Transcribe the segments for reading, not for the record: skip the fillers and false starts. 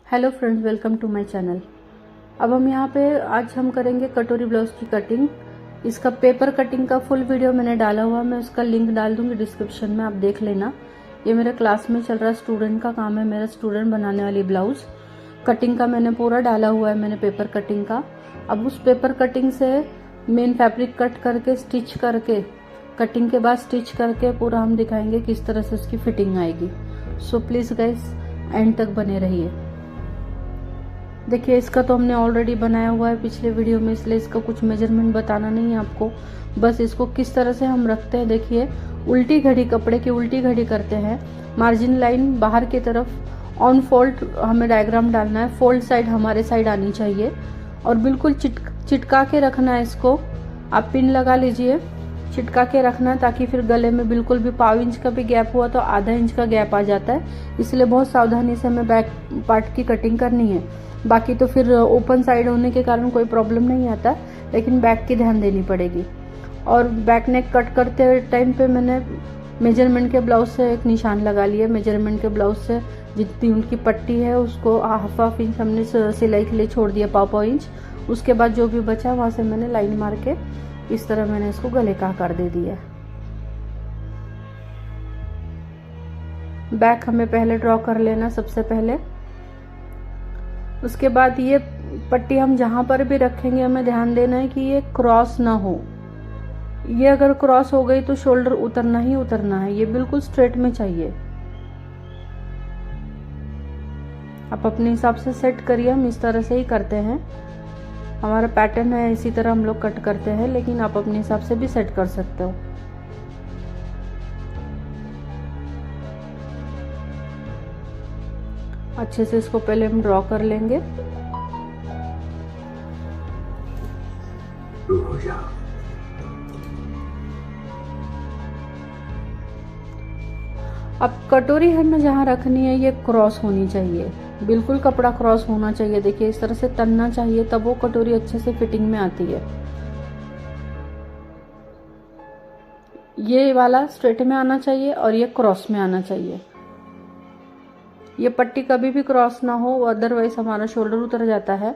Hello friends, welcome to my channel. अब हम यहाँ पे आज हम करेंगे कटोरी ब्लाउज की कटिंग। इसका पेपर कटिंग का फुल वीडियो मैंने डाला हुआ, मैं उसका लिंक डाल दूंगी डिस्क्रिप्शन में, आप देख लेना। ये मेरे क्लास में चल रहा स्टूडेंट का काम है, मेरा स्टूडेंट बनाने वाली ब्लाउज कटिंग का मैंने पूरा डाला हुआ है मैंने पेपर कटिंग का। अब उस पेपर कटिंग से मेन फैब्रिक कट करके स्टिच करके कटिंग के बाद स्टिच करके पूरा हम दिखाएंगे किस तरह से उसकी फिटिंग आएगी। सो प्लीज़ गाइस एंड तक बने रहिए। देखिए, इसका तो हमने ऑलरेडी बनाया हुआ है पिछले वीडियो में, इसलिए इसका कुछ मेजरमेंट बताना नहीं है आपको। बस इसको किस तरह से हम रखते हैं, देखिए उल्टी घड़ी, कपड़े की उल्टी घड़ी करते हैं। मार्जिन लाइन बाहर की तरफ ऑन फोल्ड हमें डायग्राम डालना है, फोल्ड साइड हमारे साइड आनी चाहिए और बिल्कुल चिटका के रखना है इसको। आप पिन लगा लीजिए, चिटका के रखना है ताकि फिर गले में बिल्कुल भी पाव इंच का भी गैप हुआ तो आधा इंच का गैप आ जाता है, इसलिए बहुत सावधानी से हमें बैक पार्ट की कटिंग करनी है। बाकी तो फिर ओपन साइड होने के कारण कोई प्रॉब्लम नहीं आता, लेकिन बैक की ध्यान देनी पड़ेगी। और बैक नेक कट करते टाइम पे मैंने मेजरमेंट के ब्लाउज से एक निशान लगा लिया। मेजरमेंट के ब्लाउज से जितनी उनकी पट्टी है उसको हाफ इंच हमने सिलाई के लिए छोड़ दिया, पाव इंच। उसके बाद जो भी बचा वहाँ से मैंने लाइन मार के इस तरह मैंने इसको गले का आकार दे दिया। बैक हमें पहले ड्रॉ कर लेना सबसे पहले। उसके बाद ये पट्टी हम जहां पर भी रखेंगे हमें ध्यान देना है कि ये क्रॉस ना हो। ये अगर क्रॉस हो गई तो शोल्डर उतरना ही उतरना है, ये बिल्कुल स्ट्रेट में चाहिए। आप अपने हिसाब से सेट करिए, हम इस तरह से ही करते हैं, हमारा पैटर्न है, इसी तरह हम लोग कट करते हैं, लेकिन आप अपने हिसाब से भी सेट कर सकते हो। अच्छे से इसको पहले हम ड्रॉ कर लेंगे। अब कटोरी हमें जहाँ रखनी है ये क्रॉस होनी चाहिए, बिल्कुल कपड़ा क्रॉस होना चाहिए। देखिए इस तरह से तनना चाहिए, तब वो कटोरी अच्छे से फिटिंग में आती है। ये वाला स्ट्रेट में आना चाहिए और ये क्रॉस में आना चाहिए। ये पट्टी कभी भी क्रॉस ना हो, अदरवाइज हमारा शोल्डर उतर जाता है,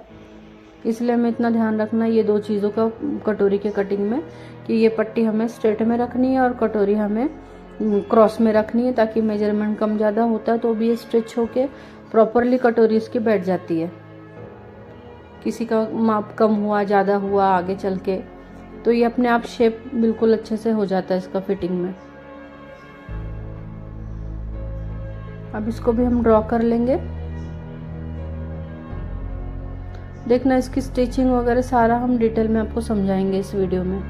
इसलिए हमें इतना ध्यान रखना है ये दो चीज़ों का कटोरी के कटिंग में, कि ये पट्टी हमें स्ट्रेट में रखनी है और कटोरी हमें क्रॉस में रखनी है, ताकि मेजरमेंट कम ज़्यादा होता है तो भी ये स्ट्रेच होके प्रॉपरली कटोरी इसकी बैठ जाती है। किसी का माप कम हुआ, ज़्यादा हुआ आगे चल के, तो ये अपने आप शेप बिल्कुल अच्छे से हो जाता है इसका फिटिंग में। अब इसको भी हम ड्रॉ कर लेंगे। देखना इसकी स्टिचिंग वगैरह सारा हम डिटेल में आपको समझाएंगे इस वीडियो में।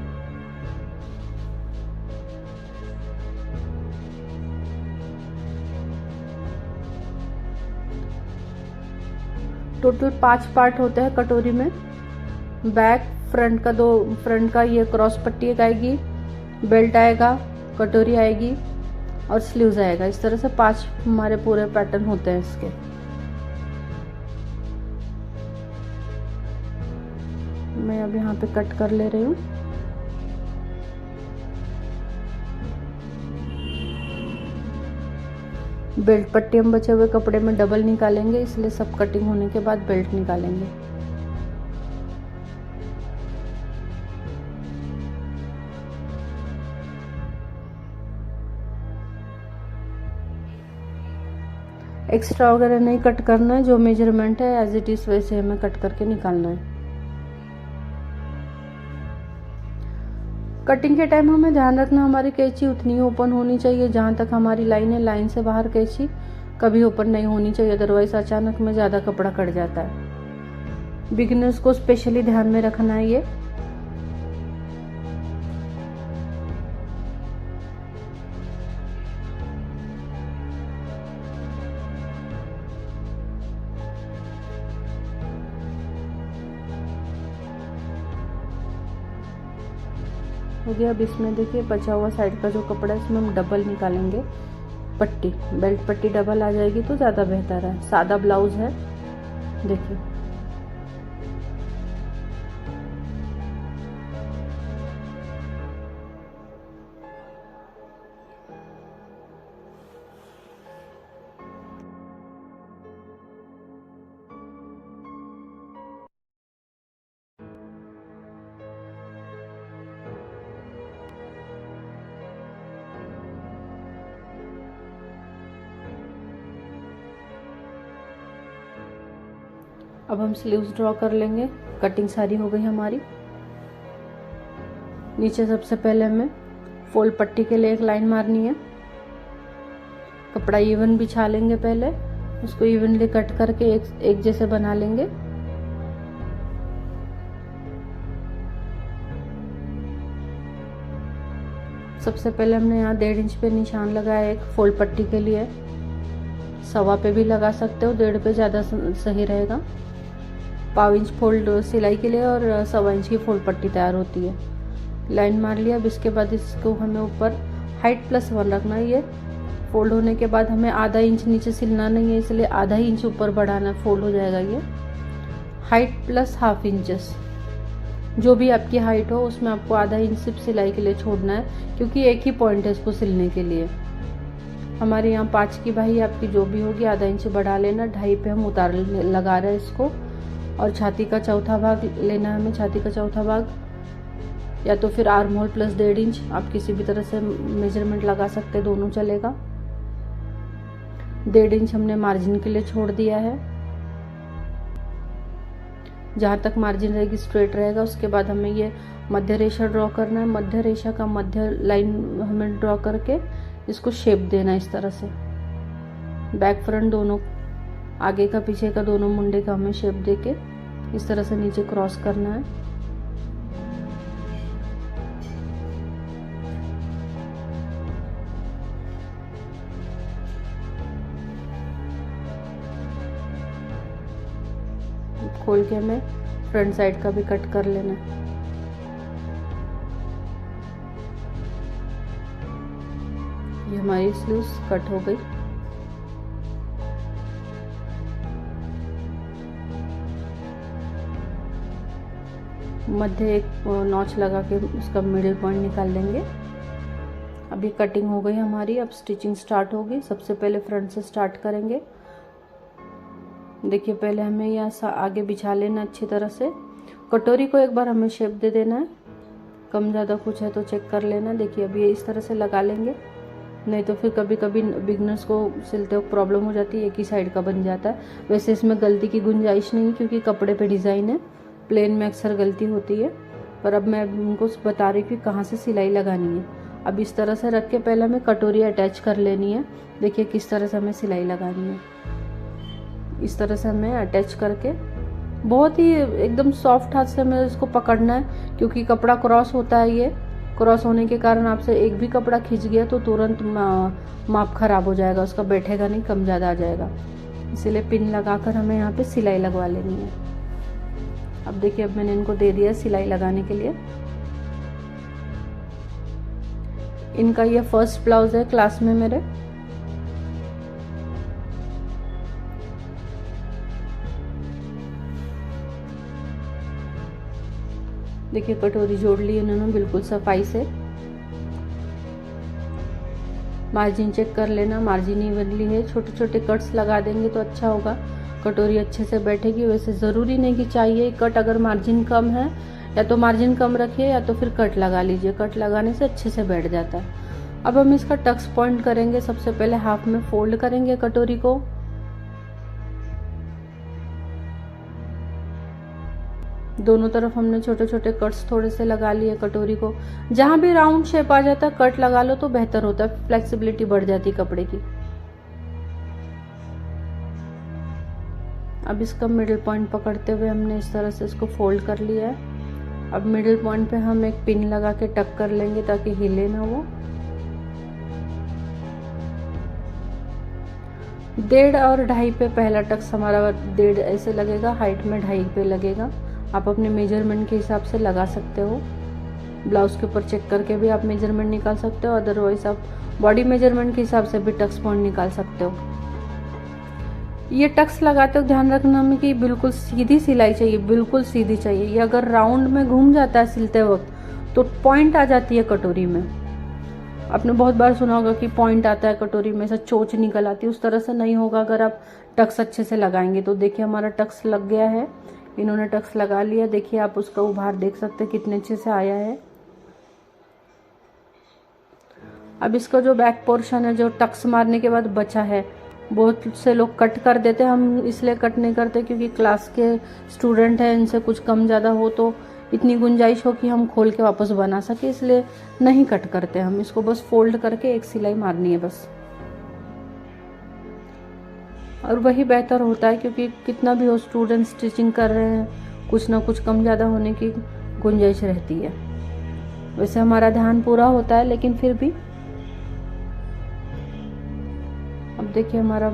टोटल 5 पार्ट होते हैं कटोरी में। बैक फ्रंट का फ्रंट का ये क्रॉस पट्टी एक आएगी, बेल्ट आएगा, कटोरी आएगी और स्लीव्स आएगा। इस तरह से 5 हमारे पूरे पैटर्न होते हैं इसके। मैं अब यहाँ पे कट कर ले रही हूँ। बेल्ट पट्टी हम बचे हुए कपड़े में डबल निकालेंगे, इसलिए सब कटिंग होने के बाद बेल्ट निकालेंगे। एक्स्ट्रा वगैरह नहीं कट करना है, जो मेजरमेंट है एज इट इज वैसे हमें कट करके निकालना है। कटिंग के टाइम हमें ध्यान रखना हमारी कैंची उतनी ओपन होनी चाहिए, जहाँ तक हमारी लाइन है लाइन से बाहर कैंची कभी ओपन नहीं होनी चाहिए, अदरवाइज अचानक में ज़्यादा कपड़ा कट जाता है। बिगिनर्स को स्पेशली ध्यान में रखना है ये। हो गया। अब इसमें देखिए बचा हुआ साइड का जो कपड़ा है इसमें हम डबल निकालेंगे पट्टी, बेल्ट पट्टी डबल आ जाएगी तो ज़्यादा बेहतर है। सादा ब्लाउज है, देखिए अब हम स्लीव्स ड्रॉ कर लेंगे। कटिंग सारी हो गई हमारी। नीचे सबसे पहले हमें फोल्ड पट्टी के लिए एक लाइन मारनी है। कपड़ा इवन बिछा लेंगे, पहले उसको इवनली कट करके एक जैसे बना लेंगे। सबसे पहले हमने यहाँ 1.5 इंच पे निशान लगाया एक फोल्ड पट्टी के लिए। 1.25 पे भी लगा सकते हो, 1.5 पे ज़्यादा सही रहेगा। 1/4 इंच फोल्ड सिलाई के लिए और 1.25 इंच की फोल्ड पट्टी तैयार होती है। लाइन मार लिया। अब इसके बाद इसको हमें ऊपर हाइट +1 रखना है। ये फोल्ड होने के बाद हमें आधा इंच नीचे सिलना नहीं है, इसलिए आधा इंच ऊपर बढ़ाना, फोल्ड हो जाएगा ये। हाइट +1/2 इंचेस, जो भी आपकी हाइट हो उसमें आपको आधा इंच सिर्फ सिलाई के लिए छोड़ना है, क्योंकि एक ही पॉइंट है इसको सिलने के लिए। हमारे यहाँ 5 की बाही आपकी जो भी होगी आधा इंच बढ़ा लेना। 2.5 पे हम उतार लगा रहे हैं इसको। और छाती का चौथा भाग लेना है हमें। छाती का चौथा भाग या तो फिर आर्म होल + 1.5 इंच, आप किसी भी तरह से मेजरमेंट लगा सकते हैं, दोनों चलेगा। 1.5 इंच हमने मार्जिन के लिए छोड़ दिया है। जहाँ तक मार्जिन रहेगी स्ट्रेट रहेगा। उसके बाद हमें ये मध्य रेखा ड्रॉ करना है। मध्य रेखा का मध्य लाइन हमें ड्रॉ करके इसको शेप देना है इस तरह से। बैक फ्रंट दोनों, आगे का पीछे का दोनों मुंडे का हमें शेप देके इस तरह से नीचे क्रॉस करना है। खोल के हमें फ्रंट साइड का भी कट कर लेना है। ये हमारी स्लीव्स कट हो गई। मध्य एक नॉच लगा के उसका मिडिल पॉइंट निकाल देंगे। अभी कटिंग हो गई हमारी। अब स्टिचिंग स्टार्ट होगी। सबसे पहले फ्रंट से स्टार्ट करेंगे। देखिए, पहले हमें यहाँ आगे बिछा लेना अच्छी तरह से। कटोरी को एक बार हमें शेप दे देना है। कम ज़्यादा कुछ है तो चेक कर लेना। देखिए, अब ये इस तरह से लगा लेंगे, नहीं तो फिर कभी कभी बिगनर्स को सिलते वक्त प्रॉब्लम हो जाती है, एक ही साइड का बन जाता है। वैसे इसमें गलती की गुंजाइश नहीं, क्योंकि कपड़े पे डिज़ाइन है। प्लेन में अक्सर गलती होती है, पर अब मैं उनको बता रही हूँ कि कहाँ से सिलाई लगानी है। अब इस तरह से रख के पहले हमें कटोरी अटैच कर लेनी है। देखिए किस तरह से हमें सिलाई लगानी है। इस तरह से हमें अटैच करके बहुत ही एकदम सॉफ्ट हाथ से हमें इसको पकड़ना है, क्योंकि कपड़ा क्रॉस होता है। ये क्रॉस होने के कारण आपसे एक भी कपड़ा खिंच गया तो तुरंत माप खराब हो जाएगा, उसका बैठेगा नहीं, कम ज़्यादा आ जाएगा। इसीलिए पिन लगाकर हमें यहाँ पे सिलाई लगवा लेनी है। अब देखिए, अब मैंने इनको दे दिया सिलाई लगाने के लिए। इनका ये फर्स्ट ब्लाउज है क्लास में मेरे। देखिए, कटोरी जोड़ ली इन्होंने बिल्कुल सफाई से। मार्जिन चेक कर लेना, मार्जिन इवनली है। छोटे छोटे कट्स लगा देंगे तो अच्छा होगा, कटोरी अच्छे से बैठेगी। वैसे ज़रूरी नहीं कि चाहिए कट, अगर मार्जिन कम है या तो मार्जिन कम रखिए या तो फिर कट लगा लीजिए। कट लगाने से अच्छे से बैठ जाता है। अब हम इसका टक्स पॉइंट करेंगे। सबसे पहले हाफ में फोल्ड करेंगे कटोरी को। दोनों तरफ हमने छोटे छोटे कट्स थोड़े से लगा लिए कटोरी को। जहाँ भी राउंड शेप आ जाता है कट लगा लो तो बेहतर होता है, फ्लेक्सिबिलिटी बढ़ जाती है कपड़े की। अब इसका मिडिल पॉइंट पकड़ते हुए हमने इस तरह से इसको फोल्ड कर लिया है। अब मिडिल पॉइंट पे हम एक पिन लगा के टक कर लेंगे ताकि हिले ना वो। 1.5 और 2.5 पे पहला टक्स हमारा 1.5 ऐसे लगेगा, हाइट में 2.5 पे लगेगा। आप अपने मेजरमेंट के हिसाब से लगा सकते हो। ब्लाउज के ऊपर चेक करके भी आप मेजरमेंट निकाल सकते हो, अदरवाइज आप बॉडी मेजरमेंट के हिसाब से भी टक्स पॉइंट निकाल सकते हो। ये टक्स लगाते हो ध्यान रखना हमें कि बिल्कुल सीधी सिलाई चाहिए, बिल्कुल सीधी चाहिए। ये अगर राउंड में घूम जाता है सिलते वक्त तो पॉइंट आ जाती है कटोरी में। आपने बहुत बार सुना होगा कि पॉइंट आता है कटोरी में, ऐसा चोच निकल आती है। उस तरह से नहीं होगा अगर आप टक्स अच्छे से लगाएंगे। तो देखिए, हमारा टक्स लग गया है, इन्होंने टक्स लगा लिया। देखिए, आप उसका उभार देख सकते हैं कितने अच्छे से आया है। अब इसका जो बैक पोर्शन है, जो टक्स मारने के बाद बचा है, बहुत से लोग कट कर देते हैं, हम इसलिए कट नहीं करते क्योंकि क्लास के स्टूडेंट हैं, इनसे कुछ कम ज़्यादा हो तो इतनी गुंजाइश हो कि हम खोल के वापस बना सके, इसलिए नहीं कट करते हम इसको। बस फोल्ड करके एक सिलाई मारनी है बस, और वही बेहतर होता है क्योंकि कितना भी हो स्टूडेंट स्टिचिंग कर रहे हैं, कुछ ना कुछ कम ज़्यादा होने की गुंजाइश रहती है। वैसे हमारा ध्यान पूरा होता है लेकिन फिर भी। अब देखिए हमारा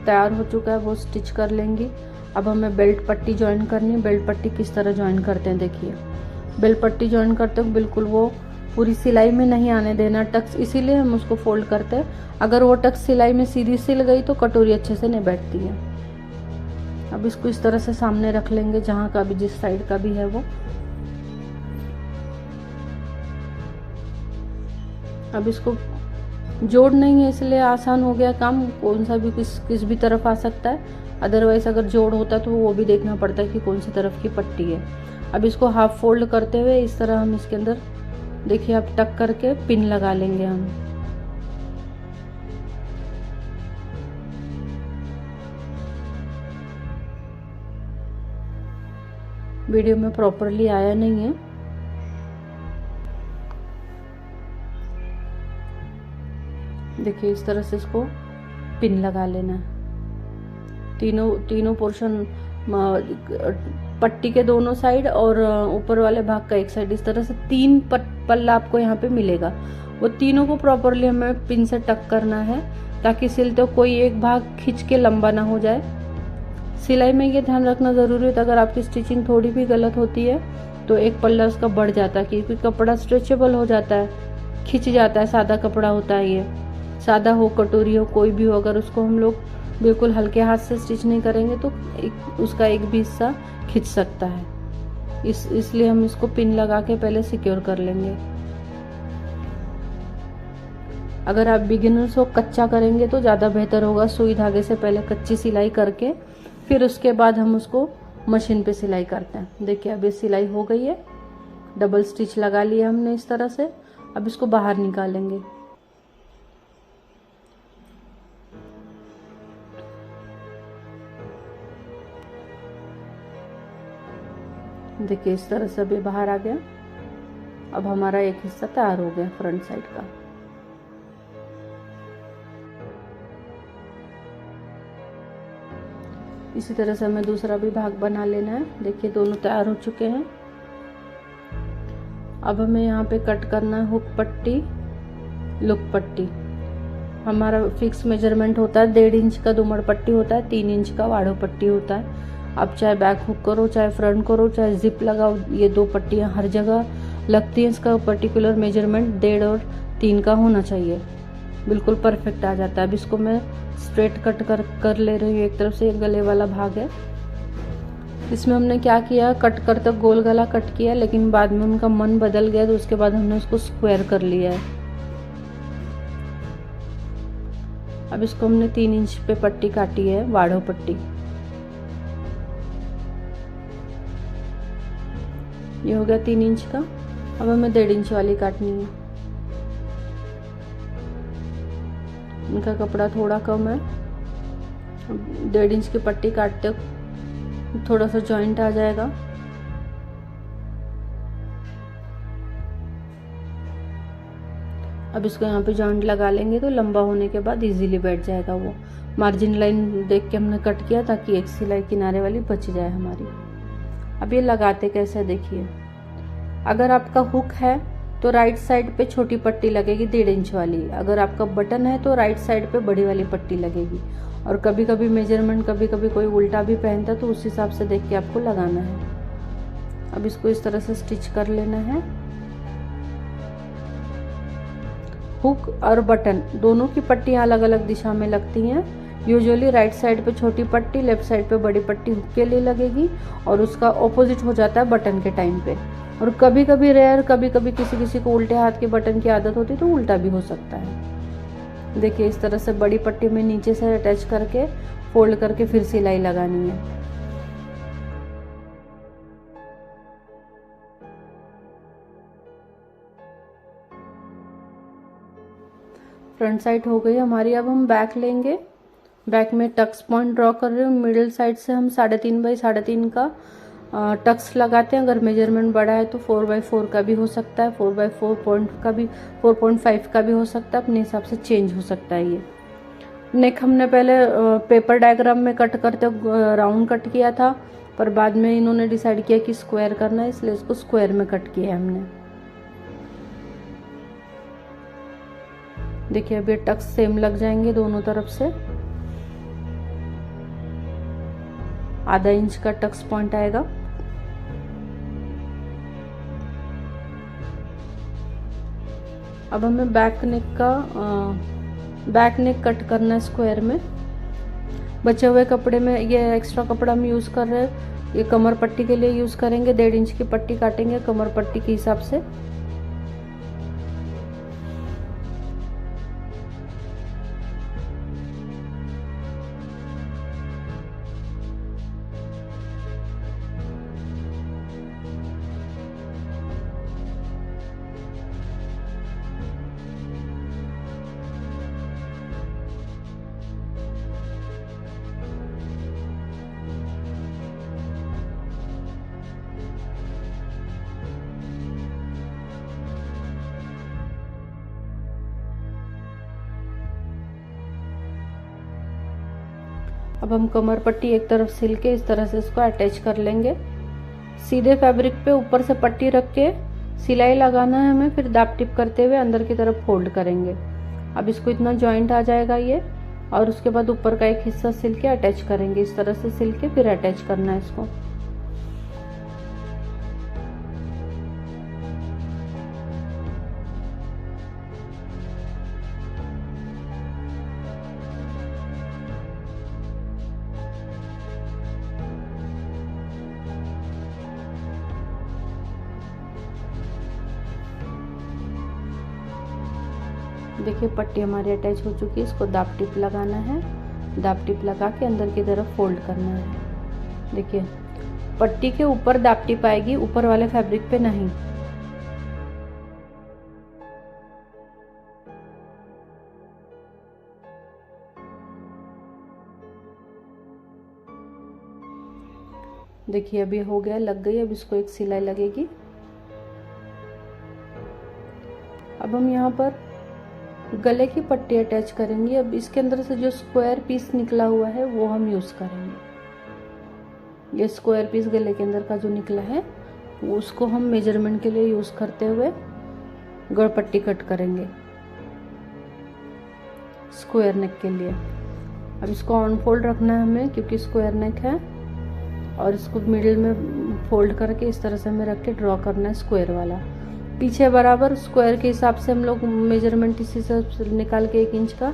तैयार हो चुका है, वो स्टिच कर लेंगी। अब हमें बेल्ट पट्टी ज्वाइन करनी है। बेल्ट पट्टी किस तरह ज्वाइन करते हैं देखिए। बेल्ट पट्टी ज्वाइन करते हो बिल्कुल वो पूरी सिलाई में नहीं आने देना टक्स, इसीलिए हम उसको फोल्ड करते हैं। अगर वो टक्स सिलाई में सीधी सिल गई तो कटोरी अच्छे से नहीं बैठती है। अब इसको इस तरह से सामने रख लेंगे, जहाँ का भी जिस साइड का भी है वो। अब इसको जोड़ नहीं है इसलिए आसान हो गया काम, कौन सा भी किस भी तरफ आ सकता है। अदरवाइज अगर जोड़ होता तो वो भी देखना पड़ता है कि कौन सी तरफ की पट्टी है। अब इसको हाफ फोल्ड करते हुए इस तरह हम इसके अंदर देखिए अब टक करके पिन लगा लेंगे हम। वीडियो में प्रॉपरली आया नहीं है। देखिए इस तरह से इसको पिन लगा लेना है। तीनों पोर्शन पट्टी के दोनों साइड और ऊपर वाले भाग का एक साइड, इस तरह से 3 पल्ला आपको यहाँ पे मिलेगा। वो तीनों को प्रॉपरली हमें पिन से टक करना है ताकि सिलते कोई एक भाग खींच के लंबा ना हो जाए। सिलाई में ये ध्यान रखना ज़रूरी होता है, अगर आपकी स्टिचिंग थोड़ी भी गलत होती है तो एक पल्ला उसका बढ़ जाता है क्योंकि कपड़ा स्ट्रेचेबल हो जाता है, खिंच जाता है। सादा कपड़ा होता है ये, सादा हो कटोरी हो कोई भी हो, अगर उसको हम लोग बिल्कुल हल्के हाथ से स्टिच नहीं करेंगे तो उसका एक भी हिस्सा खिंच सकता है। इसलिए हम इसको पिन लगा के पहले सिक्योर कर लेंगे। अगर आप बिगिनर्स हो कच्चा करेंगे तो ज़्यादा बेहतर होगा, सुई धागे से पहले कच्ची सिलाई करके फिर उसके बाद हम उसको मशीन पे सिलाई करते हैं। देखिए अब ये सिलाई हो गई है, डबल स्टिच लगा लिया हमने इस तरह से। अब इसको बाहर निकालेंगे। देखिए इस तरह से अभी बाहर आ गया। अब हमारा एक हिस्सा तैयार हो गया फ्रंट साइड का। इसी तरह से हमें दूसरा भी भाग बना लेना है। देखिए दोनों तैयार हो चुके हैं। अब हमें यहाँ पे कट करना है हुक पट्टी, लुक पट्टी। हमारा फिक्स मेजरमेंट होता है 1.5 इंच का दुमड़ पट्टी होता है, 3 इंच का वाड़ो पट्टी होता है। आप चाहे बैक हुक करो, चाहे फ्रंट करो, चाहे जिप लगाओ, ये 2 पट्टियाँ हर जगह लगती हैं। इसका पर्टिकुलर मेजरमेंट 1.5 और 3 का होना चाहिए, बिल्कुल परफेक्ट आ जाता है। अब इसको मैं स्ट्रेट कट कर ले रही हूँ। एक तरफ से गले वाला भाग है, इसमें हमने क्या किया, कट कर तक गोल गला कट किया, लेकिन बाद में उनका मन बदल गया तो उसके बाद हमने उसको स्क्वायर कर लिया है। अब इसको हमने 3 इंच पे पट्टी काटी है, वाड़ो पट्टी। ये हो गया 3 इंच का। अब हमें 1.5 इंच वाली काटनी है। इनका कपड़ा थोड़ा कम है, 1.5 इंच की पट्टी काटते थोड़ा सा जॉइंट आ जाएगा। अब इसको यहाँ पे जॉइंट लगा लेंगे तो लंबा होने के बाद इजीली बैठ जाएगा। वो मार्जिन लाइन देख के हमने कट किया ताकि एक सिलाई किनारे वाली बच जाए हमारी। अब ये लगाते कैसे देखिए। अगर आपका हुक है तो राइट साइड पे छोटी पट्टी लगेगी 1.5 इंच वाली। अगर आपका बटन है तो राइट साइड पे बड़ी वाली पट्टी लगेगी। और कभी कभी मेजरमेंट कभी कभी कोई उल्टा भी पहनता है तो उस हिसाब से देख के आपको लगाना है। अब इसको इस तरह से स्टिच कर लेना है। हुक और बटन दोनों की पट्टियाँ अलग अलग दिशा में लगती हैं। यूजुअली राइट साइड पे छोटी पट्टी, लेफ्ट साइड पे बड़ी पट्टी हुक के लिए लगेगी और उसका ऑपोजिट हो जाता है बटन के टाइम पे। और कभी कभी रेयर, कभी कभी किसी को उल्टे हाथ के बटन की आदत होती है तो उल्टा भी हो सकता है। देखिए इस तरह से बड़ी पट्टी में नीचे से अटैच करके फोल्ड करके फिर सिलाई लगानी है। फ्रंट साइड हो गई हमारी। अब हम बैक लेंगे, बैक में टक्स पॉइंट ड्रॉ कर रही हूँ। मिडिल साइड से हम 3.5 बाई 3.5 का टक्स लगाते हैं। अगर मेजरमेंट बड़ा है तो 4x4 का भी हो सकता है, 4x4 पॉइंट का भी, 4.5 का भी हो सकता है, अपने हिसाब से चेंज हो सकता है ये। नेक हमने पहले पेपर डायग्राम में कट करते राउंड कट किया था, पर बाद में इन्होंने डिसाइड किया कि स्क्वायर करना है, इसलिए इसको स्क्वायर में कट किया है हमने। देखिए अब ये टक्स सेम लग जाएंगे दोनों तरफ से। ½ इंच का टक्स पॉइंट आएगा। अब हमें बैक नेक कट करना है स्क्वायर में। बचे हुए कपड़े में ये एक्स्ट्रा कपड़ा हम यूज़ कर रहे हैं, ये कमर पट्टी के लिए यूज़ करेंगे। 1.5 इंच की पट्टी काटेंगे कमर पट्टी के हिसाब से। अब हम कमर पट्टी एक तरफ सिल के इस तरह से इसको अटैच कर लेंगे। सीधे फैब्रिक पे ऊपर से पट्टी रख के सिलाई लगाना है हमें, फिर दाप टिप करते हुए अंदर की तरफ फोल्ड करेंगे। अब इसको इतना जॉइंट आ जाएगा ये, और उसके बाद ऊपर का एक हिस्सा सिल के अटैच करेंगे। इस तरह से सिल के फिर अटैच करना है इसको। देखिए पट्टी हमारी अटैच हो चुकी है, इसको दाप टिप लगाना है। दाप टिप लगा के अंदर की तरफ फोल्ड करना है। देखिए पट्टी के ऊपर दाप टिप आएगी, ऊपर वाले फैब्रिक पे नहीं। देखिए अभी हो गया, लग गई। अब इसको एक सिलाई लगेगी। अब हम यहाँ पर गले की पट्टी अटैच करेंगे। अब इसके अंदर से जो स्क्वायर पीस निकला हुआ है वो हम यूज करेंगे। ये स्क्वायर पीस गले के अंदर का जो निकला है उसको हम मेजरमेंट के लिए यूज करते हुए गड़ पट्टी कट करेंगे स्क्वायर नेक के लिए। अब इसको ऑन फोल्ड रखना है हमें, क्योंकि स्क्वायर नेक है, और इसको मिडिल में फोल्ड करके इस तरह से हमें रख के ड्रॉ करना है स्क्वायर वाला। पीछे बराबर स्क्वायर के हिसाब से हम लोग मेजरमेंट इसी से निकाल के 1 इंच का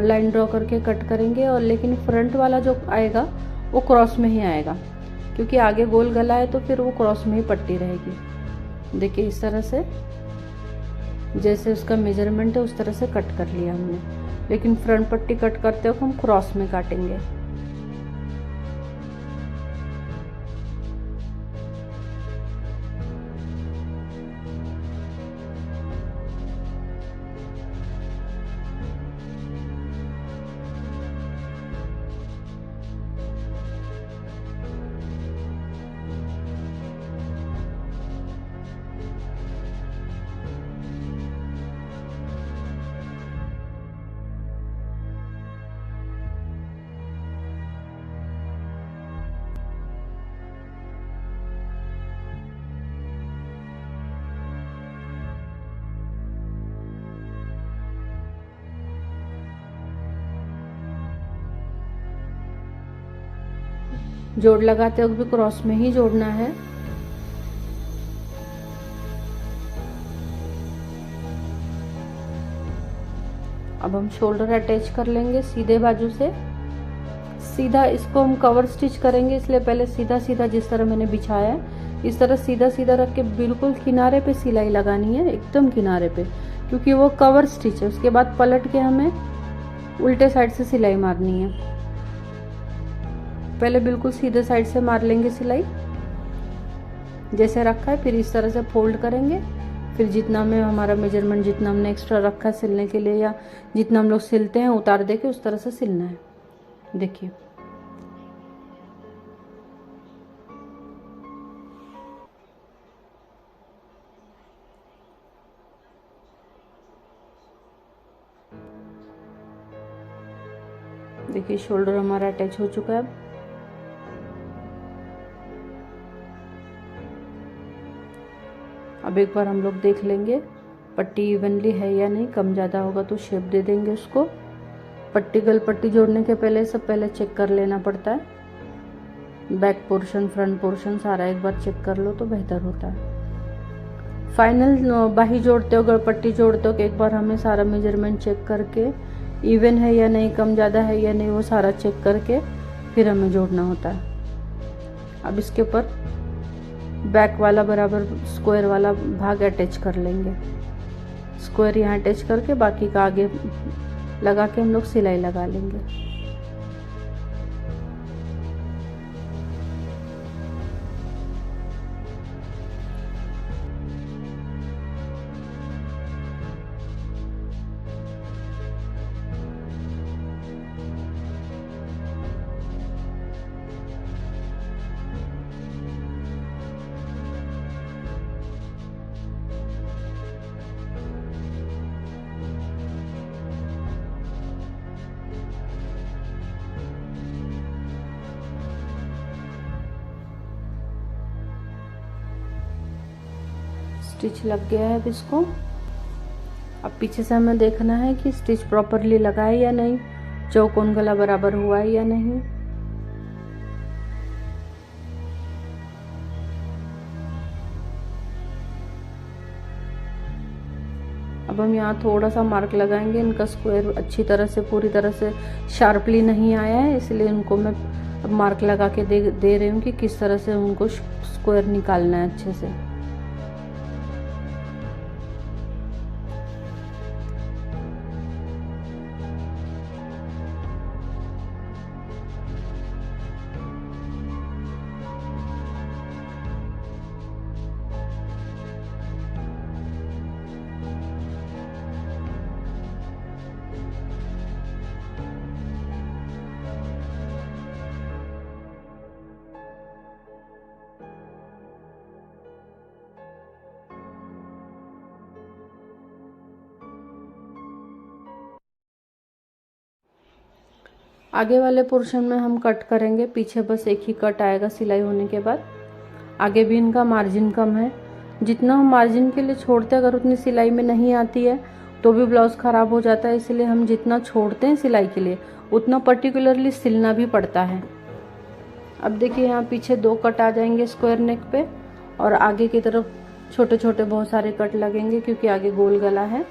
लाइन ड्रॉ करके कट करेंगे। और लेकिन फ्रंट वाला जो आएगा वो क्रॉस में ही आएगा, क्योंकि आगे गोल गला है तो फिर वो क्रॉस में ही पट्टी रहेगी। देखिए इस तरह से जैसे उसका मेजरमेंट है उस तरह से कट कर लिया हमने, लेकिन फ्रंट पट्टी कट करते वक्त हम क्रॉस में काटेंगे। जोड़ लगाते वक्त भी क्रॉस में ही जोड़ना है। अब हम शोल्डर अटैच कर लेंगे सीधे बाजू से। सीधा इसको हम कवर स्टिच करेंगे, इसलिए पहले सीधा सीधा जिस तरह मैंने बिछाया है इस तरह सीधा सीधा रख के बिल्कुल किनारे पे सिलाई लगानी है, एकदम किनारे पे, क्योंकि वो कवर स्टिच है। उसके बाद पलट के हमें उल्टे साइड से सिलाई मारनी है। पहले बिल्कुल सीधे साइड से मार लेंगे सिलाई जैसे रखा है, फिर इस तरह से फोल्ड करेंगे। फिर जितना में हमारा मेजरमेंट जितना हमने एक्स्ट्रा रखा है सिलने के लिए, या जितना हम लोग सिलते हैं उतार दे के उस तरह से सिलना है। देखिए देखिए शोल्डर हमारा अटैच हो चुका है। अब एक बार हम लोग देख लेंगे पट्टी इवनली है या नहीं, कम ज़्यादा होगा तो शेप दे देंगे उसको। पट्टी गल पट्टी जोड़ने के पहले सब पहले चेक कर लेना पड़ता है। बैक पोर्शन फ्रंट पोर्शन सारा एक बार चेक कर लो तो बेहतर होता है। फाइनल बाही जोड़ते हो गल पट्टी जोड़ते हो कि एक बार हमें सारा मेजरमेंट चेक करके इवन है या नहीं, कम ज़्यादा है या नहीं, वो सारा चेक करके फिर हमें जोड़ना होता है। अब इसके ऊपर बैक वाला बराबर स्क्वायर वाला भाग अटैच कर लेंगे। स्क्वायर यहाँ अटैच करके बाकी का आगे लगा के हम लोग सिलाई लगा लेंगे। स्टिच लग गया है अब इसको। अब पीछे से हमें देखना है कि स्टिच प्रॉपरली लगा है या नहीं, चौकोन गला बराबर हुआ है या नहीं। अब हम यहाँ थोड़ा सा मार्क लगाएंगे। इनका स्क्वायर अच्छी तरह से पूरी तरह से शार्पली नहीं आया है, इसलिए इनको मैं अब मार्क लगा के दे रही हूँ कि किस तरह से उनको स्क्वायर निकालना है अच्छे से। आगे वाले पोर्शन में हम कट करेंगे, पीछे बस एक ही कट आएगा सिलाई होने के बाद। आगे भी इनका मार्जिन कम है, जितना हम मार्जिन के लिए छोड़ते हैं अगर उतनी सिलाई में नहीं आती है तो भी ब्लाउज ख़राब हो जाता है, इसलिए हम जितना छोड़ते हैं सिलाई के लिए उतना पर्टिकुलरली सिलना भी पड़ता है। अब देखिए यहाँ पीछे 2 कट आ जाएंगे स्क्वायर नेक पे और आगे की तरफ छोटे छोटे बहुत सारे कट लगेंगे क्योंकि आगे गोल गला है।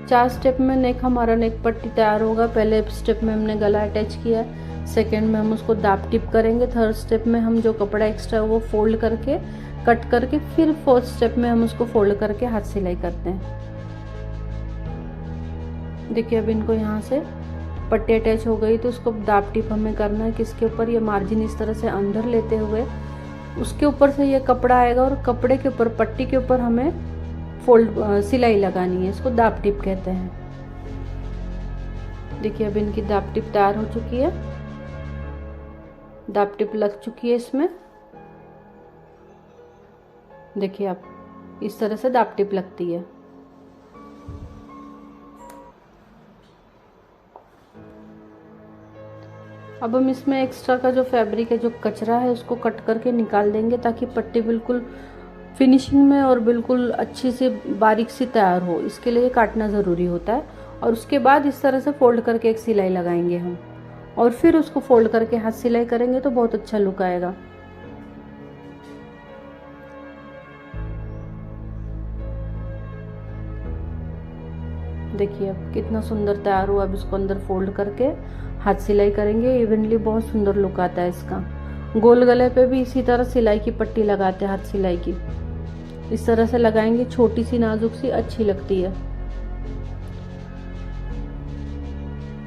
चार स्टेप में नेक हमारा नेक पट्टी तैयार होगा। पहले स्टेप में हमने गला अटैच किया, सेकंड में हम उसको दाब टिप करेंगे, थर्ड स्टेप में हम जो कपड़ा एक्स्ट्रा है वो फोल्ड करके कट करके फिर फोर्थ स्टेप में हम उसको फोल्ड करके हाथ सिलाई करते हैं। देखिए अब इनको यहाँ से पट्टी अटैच हो गई तो उसको दाब टिप हमें करना है किसके ऊपर, ये मार्जिन इस तरह से अंदर लेते हुए उसके ऊपर से ये कपड़ा आएगा और कपड़े के ऊपर पट्टी के ऊपर हमें सिलाई लगानी है। इसको दाब टिप कहते हैं। देखिए अब इनकी दाब टिप तैयार हो चुकी है, दाब टिप लग चुकी है इसमें। देखिए आप इस तरह से दाब टिप लगती है। अब हम इसमें एक्स्ट्रा का जो फैब्रिक है, जो कचरा है, उसको कट करके निकाल देंगे ताकि पट्टी बिल्कुल फिनिशिंग में और बिल्कुल अच्छी से बारीक सी तैयार हो। इसके लिए काटना ज़रूरी होता है। और उसके बाद इस तरह से फोल्ड करके एक सिलाई लगाएंगे हम, और फिर उसको फोल्ड करके हाथ सिलाई करेंगे तो बहुत अच्छा लुक आएगा। देखिए अब कितना सुंदर तैयार हुआ। अब इसको अंदर फोल्ड करके हाथ सिलाई करेंगे इवनली, बहुत सुंदर लुक आता है इसका। गोल गले पे भी इसी तरह सिलाई की पट्टी लगाते हैं, हाथ सिलाई की। इस तरह से लगाएंगे, छोटी सी नाजुक सी अच्छी लगती है।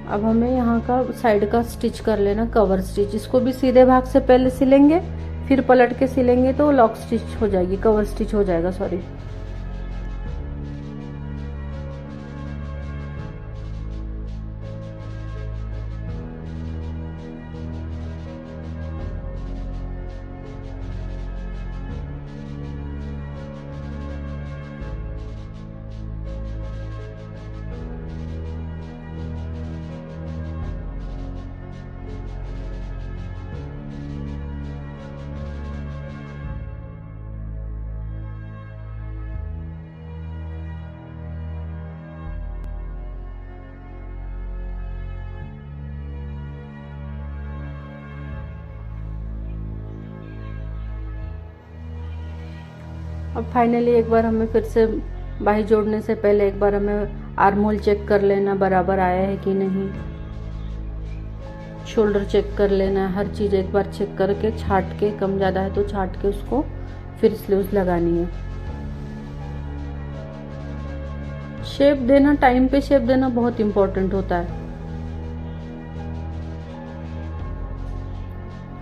अब हमें यहाँ का साइड का स्टिच कर लेना, कवर स्टिच। इसको भी सीधे भाग से पहले सिलेंगे, फिर पलट के सिलेंगे तो लॉक स्टिच हो जाएगी, कवर स्टिच हो जाएगा, सॉरी। अब फाइनली एक बार हमें फिर से बाही जोड़ने से पहले एक बार हमें आर्म होल चेक कर लेना, बराबर आया है कि नहीं। शोल्डर चेक कर लेना, हर चीज़ एक बार चेक करके छाट के, कम ज़्यादा है तो छाट के उसको फिर स्लीव्स लगानी है। शेप देना, टाइम पे शेप देना बहुत इम्पोर्टेंट होता है।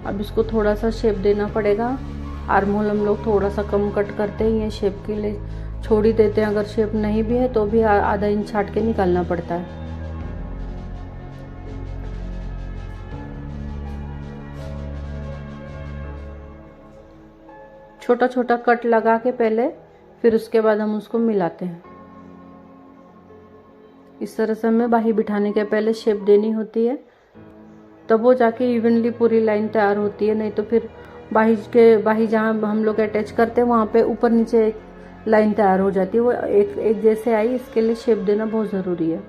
अब इसको थोड़ा सा शेप देना पड़ेगा। आर्म होल हम लोग थोड़ा सा कम कट करते हैं, ये शेप के लिए छोड़ ही देते हैं। अगर शेप नहीं भी है तो भी आधा इंच छाट के निकालना पड़ता है। छोटा छोटा कट लगा के पहले, फिर उसके बाद हम उसको मिलाते हैं। इस तरह से हमें बाही बिठाने के पहले शेप देनी होती है, तब वो जाके इवनली पूरी लाइन तैयार होती है। नहीं तो फिर बाही जहाँ हम लोग अटैच करते हैं वहाँ पे ऊपर नीचे एक लाइन तैयार हो जाती है, वो एक जैसे आई। इसके लिए शेप देना बहुत ज़रूरी है।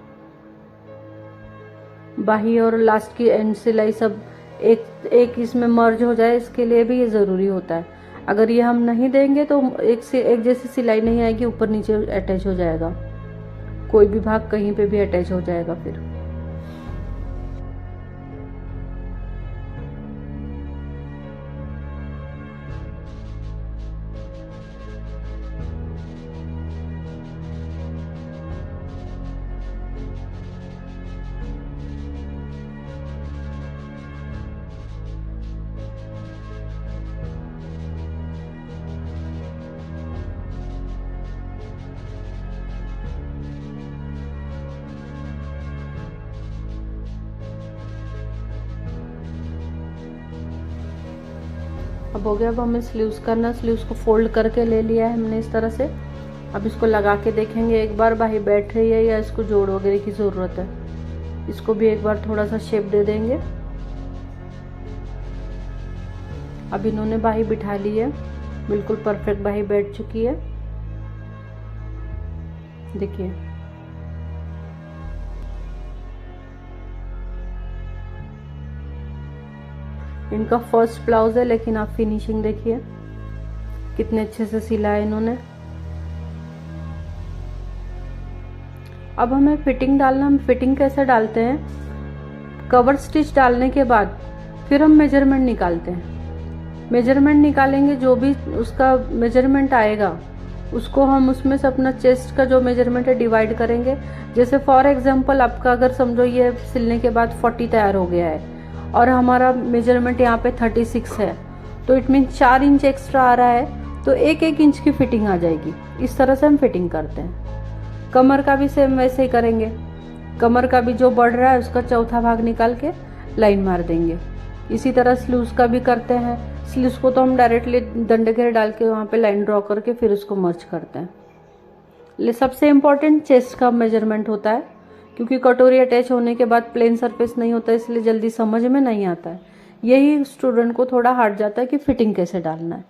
बाही और लास्ट की एंड सिलाई सब एक इसमें मर्ज हो जाए, इसके लिए भी ये ज़रूरी होता है। अगर ये हम नहीं देंगे तो एक जैसी सिलाई नहीं आएगी, ऊपर नीचे अटैच हो जाएगा, कोई भी भाग कहीं पे भी अटैच हो जाएगा फिर। अब हो गया। अब हमें स्लीव्स करना, स्लीव्स को फोल्ड करके ले लिया है हमने इस तरह से। अब इसको लगा के देखेंगे एक बार बाही बैठ रही है या इसको जोड़ वगैरह की ज़रूरत है। इसको भी एक बार थोड़ा सा शेप दे देंगे। अब इन्होंने बाही बिठा ली है, बिल्कुल परफेक्ट बाही बैठ चुकी है। देखिए इनका फर्स्ट ब्लाउज है, लेकिन आप फिनिशिंग देखिए कितने अच्छे से सिला है इन्होंने। अब हमें फिटिंग डालना। हम फिटिंग कैसे डालते हैं, कवर स्टिच डालने के बाद फिर हम मेजरमेंट निकालते हैं। मेजरमेंट निकालेंगे, जो भी उसका मेजरमेंट आएगा उसको हम उसमें से अपना चेस्ट का जो मेजरमेंट है डिवाइड करेंगे। जैसे फॉर एग्जांपल आपका अगर समझो ये सिलने के बाद 40 तैयार हो गया है और हमारा मेजरमेंट यहाँ पे 36 है, तो इट मीन 4 इंच एक्स्ट्रा आ रहा है, तो 1-1 इंच की फिटिंग आ जाएगी। इस तरह से हम फिटिंग करते हैं। कमर का भी सेम वैसे ही करेंगे। कमर का भी जो बढ़ रहा है उसका चौथा भाग निकाल के लाइन मार देंगे। इसी तरह स्लीव्स का भी करते हैं। स्लीव्स को तो हम डायरेक्टली डंडे घेर डाल के वहाँ पे लाइन ड्रॉ करके फिर उसको मर्ज करते हैं। सबसे इम्पोर्टेंट चेस्ट का मेजरमेंट होता है, क्योंकि कटोरी अटैच होने के बाद प्लेन सरफेस नहीं होता, इसलिए जल्दी समझ में नहीं आता है। यही स्टूडेंट को थोड़ा हार्ड जाता है कि फिटिंग कैसे डालना है।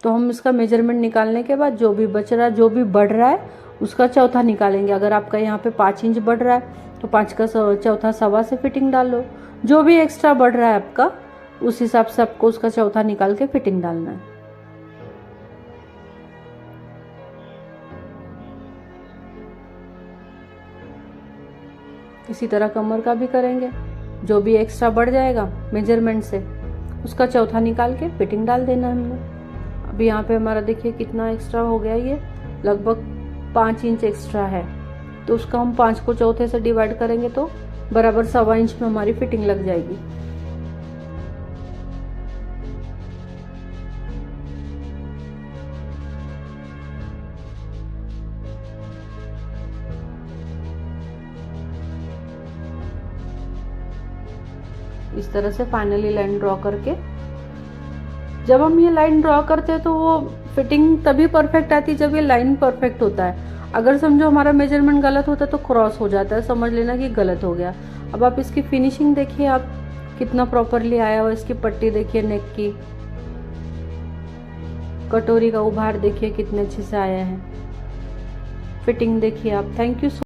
तो हम इसका मेजरमेंट निकालने के बाद जो भी बच रहा है, जो भी बढ़ रहा है, उसका चौथा निकालेंगे। अगर आपका यहाँ पे 5 इंच बढ़ रहा है तो 5 का चौथा 1.25 से फिटिंग डालो। जो भी एक्स्ट्रा बढ़ रहा है आपका, उस हिसाब से आपको उसका चौथा निकाल के फिटिंग डालना है। इसी तरह कमर का भी करेंगे। जो भी एक्स्ट्रा बढ़ जाएगा मेजरमेंट से, उसका चौथा निकाल के फिटिंग डाल देना है हमने। अभी यहाँ पे हमारा देखिए कितना एक्स्ट्रा हो गया, ये लगभग 5 इंच एक्स्ट्रा है। तो उसका हम 5 को चौथे से डिवाइड करेंगे तो बराबर 1.25 इंच में हमारी फिटिंग लग जाएगी। इस तरह से फाइनली लाइन ड्रॉ करके, जब हम ये लाइन ड्रॉ करते हैं तो वो फिटिंग तभी परफेक्ट आती है जब ये लाइन परफेक्ट होता है। अगर समझो हमारा मेजरमेंट गलत होता है तो क्रॉस हो जाता है, समझ लेना कि गलत हो गया। अब आप इसकी फिनिशिंग देखिए, आप कितना प्रॉपरली आया हुआ। इसकी पट्टी देखिए, नेक की कटोरी का उभार देखिए कितने अच्छे से आया है। फिटिंग देखिए आप। Thank you.